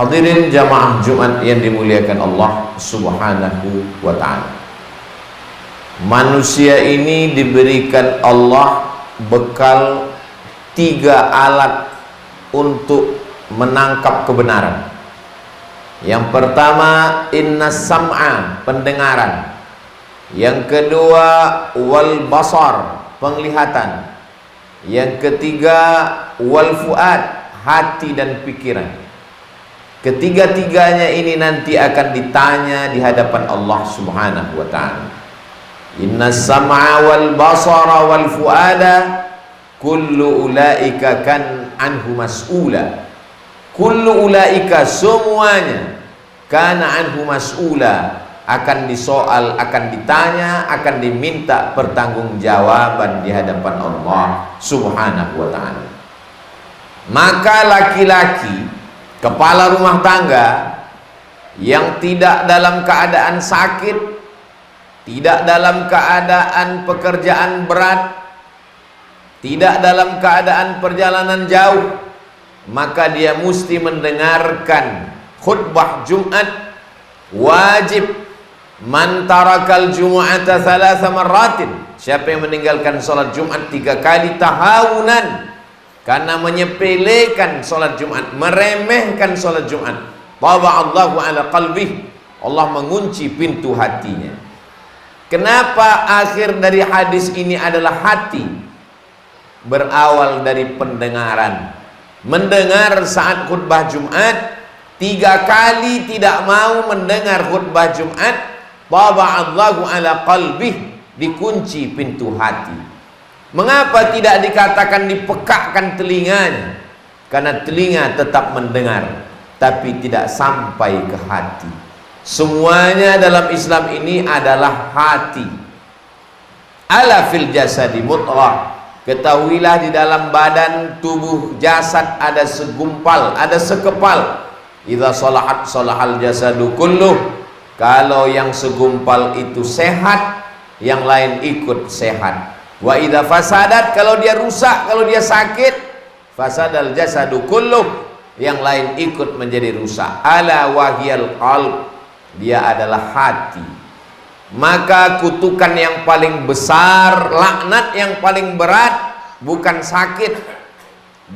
Hadirin jamaah Jumat yang dimuliakan Allah Subhanahu wa ta'ala. Manusia ini diberikan Allah bekal 3 alat untuk menangkap kebenaran. Yang pertama, inna sam'a, pendengaran. Yang kedua, wal basar, penglihatan. Yang ketiga, wal fuad, hati dan pikiran. Ketiga-tiganya ini nanti akan ditanya di hadapan Allah Subhanahu wa ta'ala. Inna sam'a wal basara wal fuada kullu ulaika kan anhu mas'ula. Kullu ulaika, semuanya, kana anhu mas'ula, akan disoal, akan ditanya, akan diminta pertanggungjawaban di hadapan Allah Subhanahu wa ta'ala. Maka laki-laki kepala rumah tangga yang tidak dalam keadaan sakit, tidak dalam keadaan pekerjaan berat, tidak dalam keadaan perjalanan jauh, maka dia mesti mendengarkan khutbah Jumat. Wajib man tarakal jumu'ata thalatha marratin, siapa yang meninggalkan salat Jumat 3 kali tahawunan, karena menyepelekan salat Jumat, meremehkan salat Jumat, taba'allahu ala qalbih, Allah mengunci pintu hatinya. Kenapa akhir dari hadis ini adalah hati? Berawal dari pendengaran. Mendengar saat khutbah Jumat, 3 kali tidak mau mendengar khutbah Jumat, taba'allahu ala qalbih, dikunci pintu hati. Mengapa tidak dikatakan dipekakkan telinganya? Karena telinga tetap mendengar, tapi tidak sampai ke hati. Semuanya dalam Islam ini adalah hati. Ala fil jasadi mudghah, ketahuilah di dalam badan tubuh jasad ada segumpal, ada sekepal. Idza salahat salahal jasadu kulluh, kalau yang segumpal itu sehat, yang lain ikut sehat. Wa idza fasadat, kalau dia rusak, kalau dia sakit, fasadal jasadu kulluh, yang lain ikut menjadi rusak. Ala wahiyal qalb, dia adalah hati. Maka kutukan yang paling besar, laknat yang paling berat bukan sakit.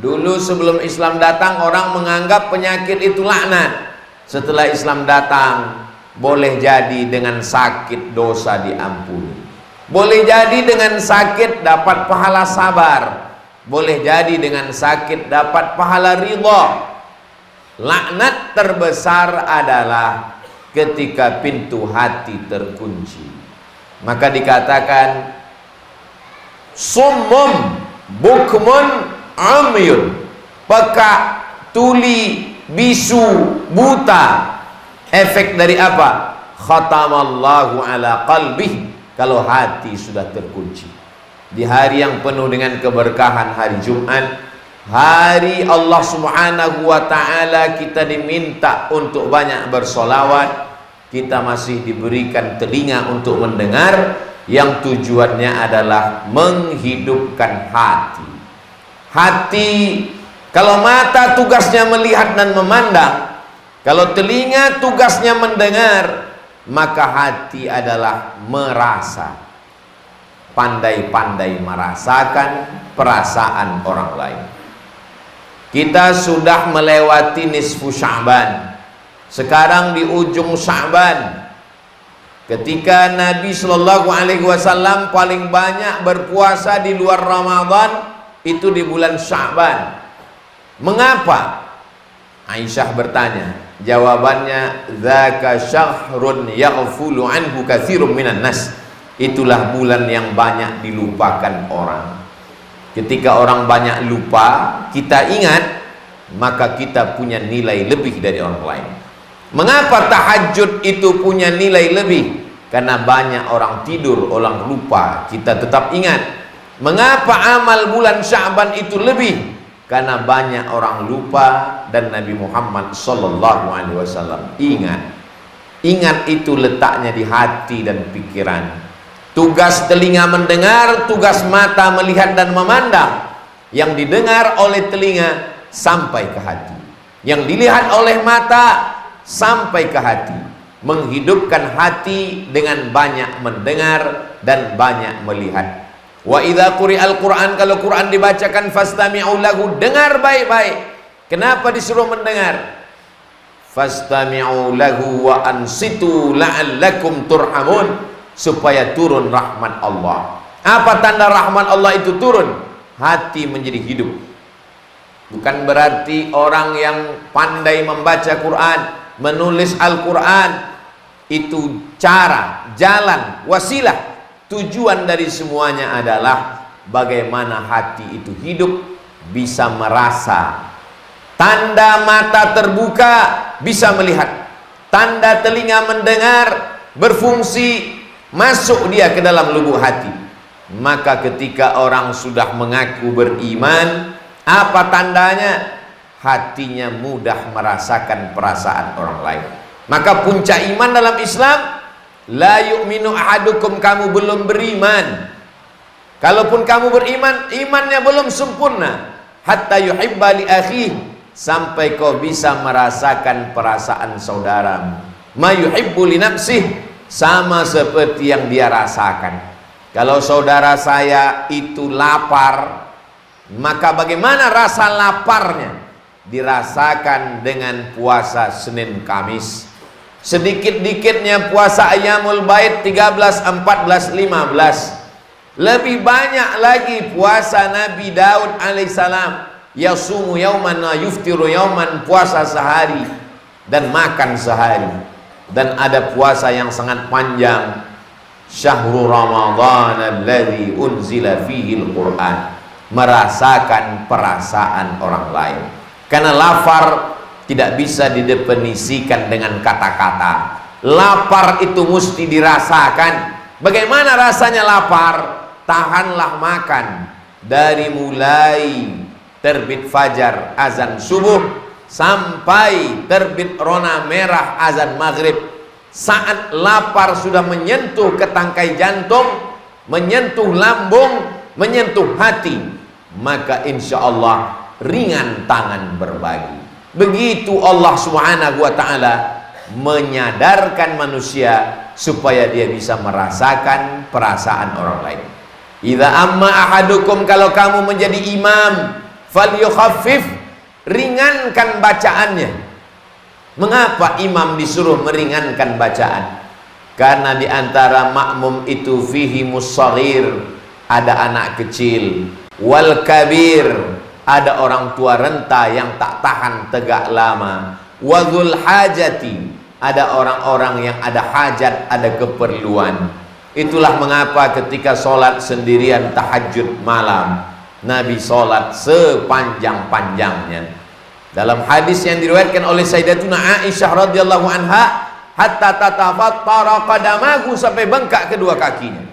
Dulu sebelum Islam datang, orang menganggap penyakit itu laknat. Setelah Islam datang, boleh jadi dengan sakit dosa diampuni. Boleh jadi dengan sakit dapat pahala sabar. Boleh jadi dengan sakit dapat pahala ridha. Laknat terbesar adalah ketika pintu hati terkunci. Maka dikatakan summum bukmun amyun, pekak, tuli, bisu, buta. Efek dari apa? Khatamallahu ala qalbih, kalau hati sudah terkunci. Di hari yang penuh dengan keberkahan, hari Jumat, hari Allah Subhanahu wa ta'ala, kita diminta untuk banyak bersolawat. Kita masih diberikan telinga untuk mendengar, yang tujuannya adalah menghidupkan hati. Hati, kalau mata tugasnya melihat dan memandang, kalau telinga tugasnya mendengar, maka hati adalah merasa, pandai-pandai merasakan perasaan orang lain. Kita sudah melewati nisfu Sya'ban, sekarang di ujung Sya'ban. Ketika Nabi Shallallahu Alaihi Wasallam paling banyak berpuasa di luar Ramadan itu di bulan Sya'ban. Mengapa? Aisyah bertanya. Jawabannya, dzaka syahrun yaghfulu anhu katsirum minan nas. Itulah bulan yang banyak dilupakan orang. Ketika orang banyak lupa, kita ingat, maka kita punya nilai lebih dari orang lain. Mengapa tahajud itu punya nilai lebih? Karena banyak orang tidur, orang lupa, kita tetap ingat. Mengapa amal bulan Sya'ban itu lebih? Karena banyak orang lupa dan Nabi Muhammad Sallallahu Alaihi Wasallam ingat. Ingat itu letaknya di hati dan pikiran. Tugas telinga mendengar, tugas mata melihat dan memandang. Yang didengar oleh telinga sampai ke hati, yang dilihat oleh mata sampai ke hati, menghidupkan hati dengan banyak mendengar dan banyak melihat. Wa idza quri'al Qur'an, kalau Quran dibacakan, fastami'u lahu, dengar baik-baik. Kenapa disuruh mendengar? Fastami'u lahu wa ansitu la'allakum turhamun, supaya turun rahmat Allah. Apa tanda rahmat Allah itu turun? Hati menjadi hidup. Bukan berarti orang yang pandai membaca Quran, menulis Al-Quran, itu cara, jalan, wasilah. Tujuan dari semuanya adalah bagaimana hati itu hidup, bisa merasa. Tanda mata terbuka, bisa melihat. Tanda telinga mendengar, berfungsi, masuk dia ke dalam lubuk hati. Maka ketika orang sudah mengaku beriman, apa tandanya? Hatinya mudah merasakan perasaan orang lain. Maka puncak iman dalam Islam, la yu'minu ahadukum, kamu belum beriman. Kalaupun kamu beriman, imannya belum sempurna. Hatta yuhibba li akhihi, sampai kau bisa merasakan perasaan saudaramu. Ma yuhibbu li nafsihi, sama seperti yang dia rasakan. Kalau saudara saya itu lapar, maka bagaimana rasa laparnya? Dirasakan dengan puasa Senin Kamis. Sedikit-dikitnya puasa Ayyamul Bait 13, 14, 15. Lebih banyak lagi puasa Nabi Daud alaihissalam, yasumu yauman wa yuftiru yauman, puasa sehari dan makan sehari. Dan ada puasa yang sangat panjang, Syahrul Ramadan alladzi unzila fihi al-Qur'an, merasakan perasaan orang lain. Karena lapar tidak bisa didefinisikan dengan kata-kata. Lapar itu mesti dirasakan. Bagaimana rasanya lapar? Tahanlah makan dari mulai terbit fajar azan subuh sampai terbit rona merah azan maghrib. Saat lapar sudah menyentuh ke tangkai jantung, menyentuh lambung, menyentuh hati, maka insya Allah ringan tangan berbagi. Begitu Allah Subhanahu wa ta'ala menyadarkan manusia supaya dia bisa merasakan perasaan orang lain. Idza amma ahadukum, kalau kamu menjadi imam, falyukhaffif, ringankan bacaannya. Mengapa imam disuruh meringankan bacaan? Karena di antara makmum itu fihi mussaghir, ada anak kecil, wal kabir, ada orang tua renta yang tak tahan tegak lama, wadzul hajati, ada orang-orang yang ada hajat, ada keperluan. Itulah mengapa ketika sholat sendirian tahajud malam, Nabi sholat sepanjang-panjangnya. Dalam hadis yang diriwayatkan oleh Sayyidatuna Aisyah radhiyallahu anha, hatta tatafattara qadamahu, sampai bengkak kedua kakinya.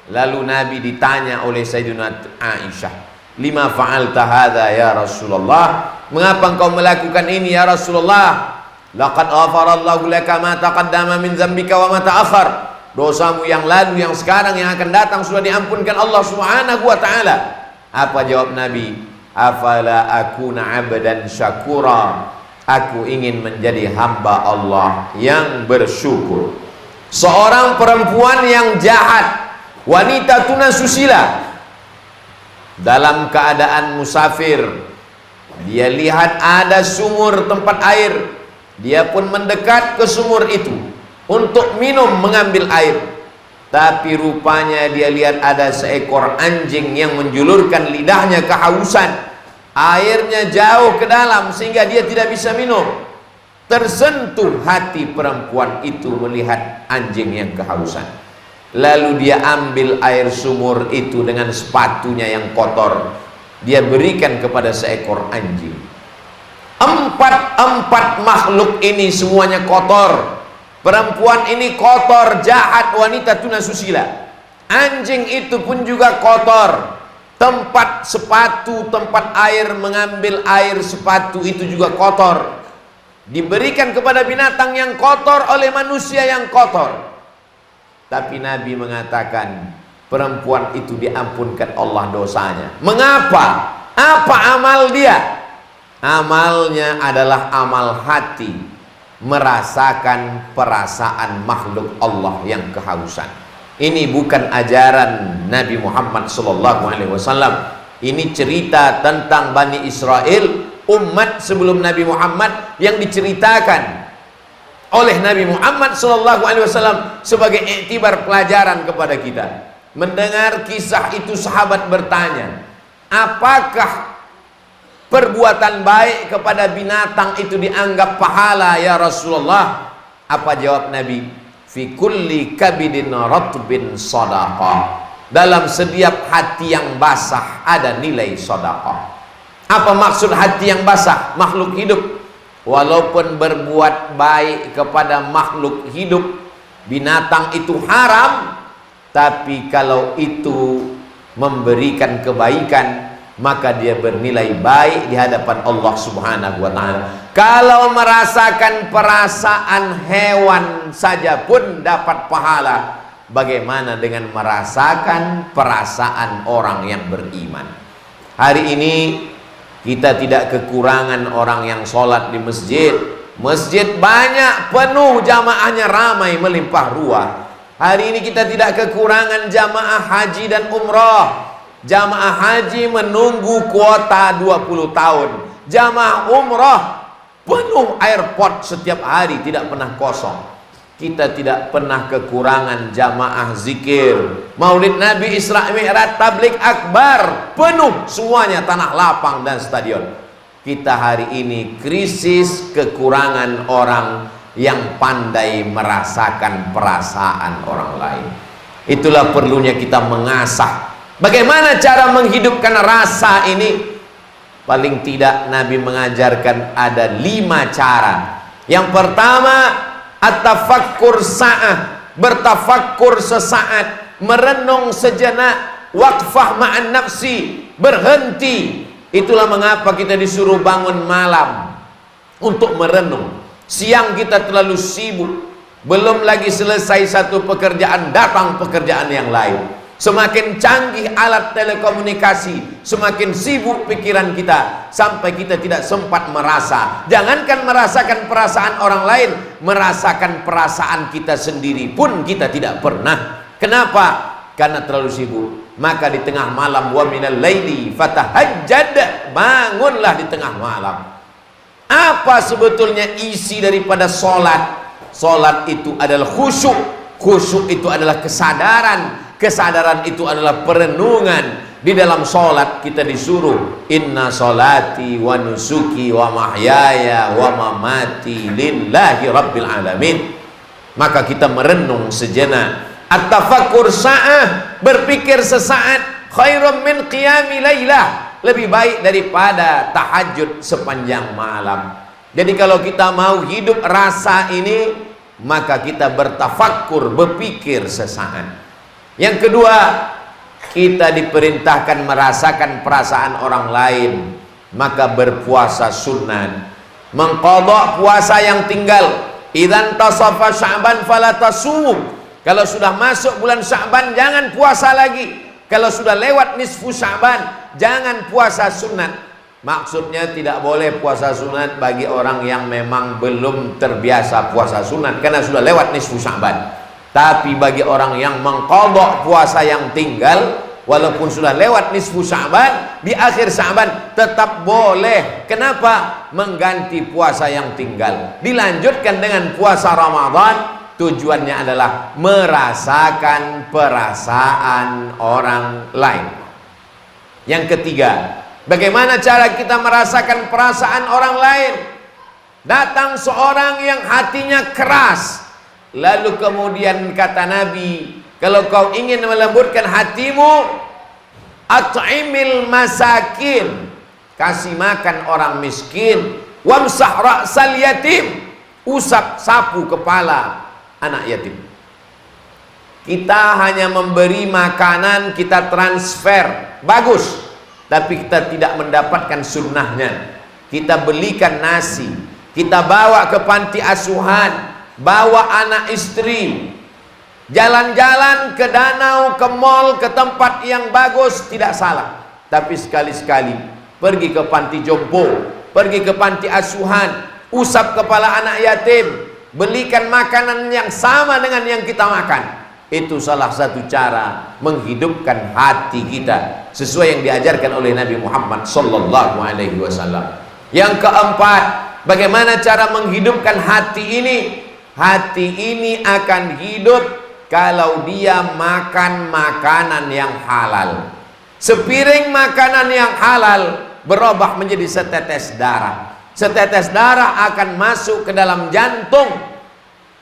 Lalu Nabi ditanya oleh Sayyidatuna Aisyah, lima fa'alta hadza ya Rasulullah, mengapa engkau melakukan ini ya Rasulullah? Laqad ghafarallahu laka ma taqaddama min dzambika wa ma ta'akhkhar, dosamu yang lalu, yang sekarang, yang akan datang sudah diampunkan Allah Subhanahu wa ta'ala. Apa jawab Nabi? Afala akuna abdan syakura, aku ingin menjadi hamba Allah yang bersyukur. Seorang perempuan yang jahat, wanita tunasusila, dalam keadaan musafir, dia lihat ada sumur tempat air, dia pun mendekat ke sumur itu untuk minum, mengambil air. Tapi rupanya dia lihat ada seekor anjing yang menjulurkan lidahnya kehausan. Airnya jauh ke dalam sehingga dia tidak bisa minum. Tersentuh hati perempuan itu melihat anjing yang kehausan. Lalu dia ambil air sumur itu dengan sepatunya yang kotor, dia berikan kepada seekor anjing. Empat makhluk ini semuanya kotor. Perempuan ini kotor, jahat, wanita tunasusila. Anjing itu pun juga kotor. Tempat sepatu, tempat air, mengambil air sepatu itu juga kotor. Diberikan kepada binatang yang kotor oleh manusia yang kotor. Tapi Nabi mengatakan perempuan itu diampunkan Allah dosanya. Mengapa? Apa amal dia? Amalnya adalah amal hati, merasakan perasaan makhluk Allah yang kehausan. Ini bukan ajaran Nabi Muhammad SAW. Ini cerita tentang Bani Israel, umat sebelum Nabi Muhammad, yang diceritakan oleh Nabi Muhammad SAW sebagai iktibar pelajaran kepada kita. Mendengar kisah itu, sahabat bertanya, apakah perbuatan baik kepada binatang itu dianggap pahala ya Rasulullah? Apa jawab Nabi? Fi kulli kabidin ratbin sadaqah. Dalam setiap hati yang basah ada nilai sedekah. Apa maksud hati yang basah? Makhluk hidup. Walaupun berbuat baik kepada makhluk hidup, binatang itu haram, tapi kalau itu memberikan kebaikan, maka dia bernilai baik di hadapan Allah Subhanahu wa ta'ala. Kalau merasakan perasaan hewan saja pun dapat pahala, bagaimana dengan merasakan perasaan orang yang beriman? Hari ini kita tidak kekurangan orang yang sholat di masjid. Masjid banyak, penuh, jamaahnya ramai, melimpah ruah. Hari ini kita tidak kekurangan jamaah haji dan umrah. Jamaah haji menunggu kuota 20 tahun. Jamaah umrah penuh airport setiap hari, tidak pernah kosong. Kita tidak pernah kekurangan jamaah zikir, Maulid Nabi, Isra Mi'raj, tablik akbar, penuh semuanya, tanah lapang dan stadion. Kita hari ini krisis kekurangan orang yang pandai merasakan perasaan orang lain. Itulah perlunya kita mengasah bagaimana cara menghidupkan rasa ini. Paling tidak Nabi mengajarkan ada 5 cara. Yang pertama, at-tafakkur sa'ah, bertafakkur sesaat, merenung sejenak, waqfah ma'an nafsi, berhenti. Itulah mengapa kita disuruh bangun malam untuk merenung. Siang kita terlalu sibuk, belum lagi selesai satu pekerjaan, datang pekerjaan yang lain. Semakin canggih alat telekomunikasi, semakin sibuk pikiran kita, sampai kita tidak sempat merasa. Jangankan merasakan perasaan orang lain, merasakan perasaan kita sendiri pun kita tidak pernah. Kenapa? Karena terlalu sibuk. Maka di tengah malam, wa minal laili fatahajjad, bangunlah di tengah malam. Apa sebetulnya isi daripada sholat? Sholat itu adalah khusyuk. Khusyuk itu adalah kesadaran. Kesadaran itu adalah perenungan. Di dalam sholat kita disuruh, inna sholati wa nusuki wa mahyaya wa mamati lillahi rabbil alamin. Maka kita merenung sejenak. At-tafakkur sa'ah, berpikir sesaat, khairum min qiyami laylah, lebih baik daripada tahajud sepanjang malam. Jadi kalau kita mau hidup rasa ini, maka kita bertafakkur, berpikir sesaat. Yang kedua, kita diperintahkan merasakan perasaan orang lain, maka berpuasa sunnah, mengqadha puasa yang tinggal. Idzan tasafa Sya'ban fala tasum. Kalau sudah masuk bulan Sya'ban jangan puasa lagi. Kalau sudah lewat nisfu Sya'ban jangan puasa sunat. Maksudnya tidak boleh puasa sunat bagi orang yang memang belum terbiasa puasa sunat karena sudah lewat nisfu Sya'ban. Tapi bagi orang yang mengqadha puasa yang tinggal, walaupun sudah lewat nisfu Sya'ban, di akhir Sya'ban tetap boleh. Kenapa? Mengganti puasa yang tinggal, dilanjutkan dengan puasa Ramadan. Tujuannya adalah merasakan perasaan orang lain. Yang ketiga, bagaimana cara kita merasakan perasaan orang lain? Datang seorang yang hatinya keras, lalu kemudian kata Nabi, kalau kau ingin melembutkan hatimu, at'imil masakin, kasih makan orang miskin, wamsah ra'sal yatim, usap sapu kepala anak yatim. Kita hanya memberi makanan, kita transfer, bagus, tapi kita tidak mendapatkan sunnahnya. Kita belikan nasi, kita bawa ke panti asuhan, bawa anak istri, jalan-jalan ke danau, ke mall, ke tempat yang bagus, tidak salah. Tapi sekali-sekali pergi ke panti jompo, pergi ke panti asuhan, usap kepala anak yatim, belikan makanan yang sama dengan yang kita makan. Itu salah satu cara menghidupkan hati kita sesuai yang diajarkan oleh Nabi Muhammad sallallahu alaihi wasallam. Yang keempat, bagaimana cara menghidupkan hati ini? Hati ini akan hidup kalau dia makan makanan yang halal. Sepiring makanan yang halal berubah menjadi setetes darah. Setetes darah akan masuk ke dalam jantung.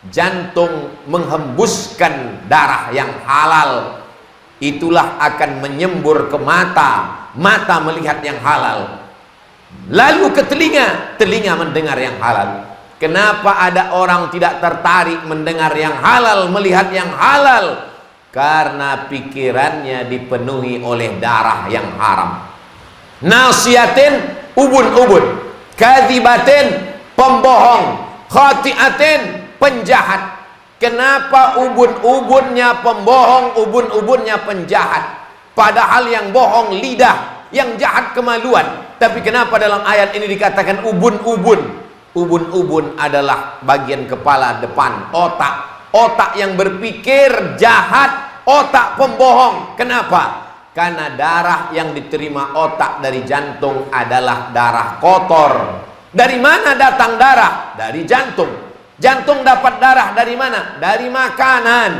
Jantung menghembuskan darah yang halal. Itulah akan menyembur ke mata. Mata melihat yang halal. Lalu ke telinga. Telinga mendengar yang halal. Kenapa ada orang tidak tertarik mendengar yang halal, melihat yang halal? Karena pikirannya dipenuhi oleh darah yang haram. Nasiyatin, ubun-ubun. Kadzibatin, pembohong. Khati'atin, penjahat. Kenapa ubun-ubunnya pembohong, ubun-ubunnya penjahat? Padahal yang bohong lidah, yang jahat kemaluan. Tapi kenapa dalam ayat ini dikatakan ubun-ubun? Ubun-ubun adalah bagian kepala depan, otak. Otak yang berpikir jahat, otak pembohong. Kenapa? Karena darah yang diterima otak dari jantung adalah darah kotor. Dari mana datang darah? Dari jantung. Jantung dapat darah dari mana? Dari makanan.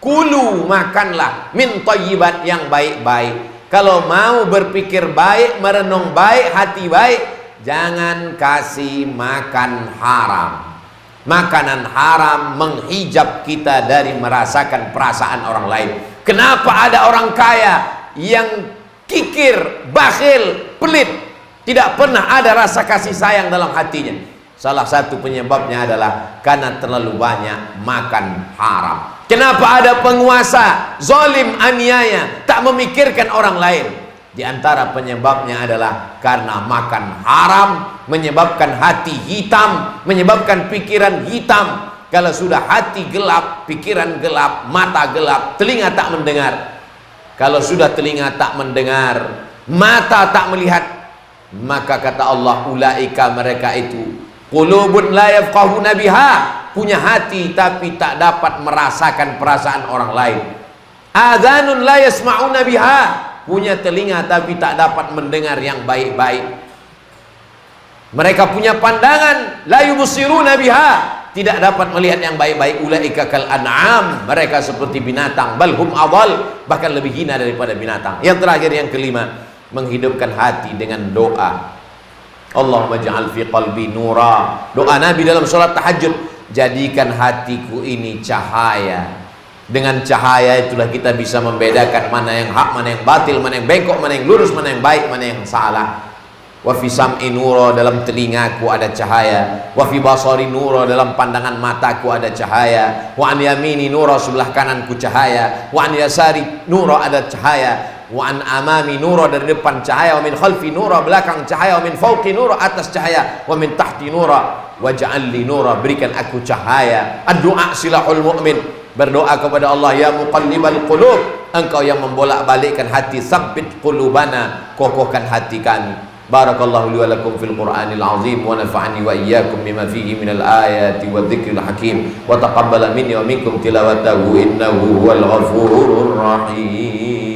Kulu, makanlah min thayyibat, yang baik-baik. Kalau mau berpikir baik, merenung baik, hati baik, jangan kasih makan haram. Makanan haram menghijab kita dari merasakan perasaan orang lain. Kenapa ada orang kaya yang kikir, bakhil, pelit, tidak pernah ada rasa kasih sayang dalam hatinya? Salah satu penyebabnya adalah karena terlalu banyak makan haram. Kenapa ada penguasa zalim, aniaya, tak memikirkan orang lain? Di antara penyebabnya adalah karena makan haram, menyebabkan hati hitam, menyebabkan pikiran hitam. Kalau sudah hati gelap, pikiran gelap, mata gelap, telinga tak mendengar. Kalau sudah telinga tak mendengar, mata tak melihat, maka kata Allah, ulaika, mereka itu qulubun la yafqahuna biha, punya hati tapi tak dapat merasakan perasaan orang lain. Adhanun la yasma'una biha, punya telinga tapi tak dapat mendengar yang baik-baik. Mereka punya pandangan, la yubsiruna biha, tidak dapat melihat yang baik-baik. Ulaika kal an'am, mereka seperti binatang, bal hum adall, bahkan lebih hina daripada binatang. Yang terakhir, yang kelima, menghidupkan hati dengan doa. Allahumma ja'al fi qalbi nura. Doa Nabi dalam sholat tahajud, jadikan hatiku ini cahaya. Dengan cahaya itulah kita bisa membedakan mana yang hak, mana yang batil, mana yang bengkok, mana yang lurus, mana yang baik, mana yang salah. Wa fi sam'i nura, dalam telingaku ada cahaya. Wa fi basari nura, dalam pandangan mataku ada cahaya. Wa an yamini nura, sebelah kananku cahaya. Wa an yasari nura, ada cahaya. Wa an amami nura, dari depan cahaya. Wa min khalfi nura, belakang cahaya. Wa min fawqi nura, atas cahaya. Wa min tahti nura, waj'al li nura, berikan aku cahaya. Ad-du'a silahul mu'min, berdoa kepada Allah, ya muqallibal qulub, engkau yang membolak-balikkan hati, tsabbit qulubana, kokohkan hati kami. Barakallahu li wa lakum fil Qur'anil azim, wa nafa'ani wa iyyakum bima fihi minal ayati wadh-dhikril hakim, wa taqabbala minni wa minkum tilawatahu innahu huwal ghafurur rahim.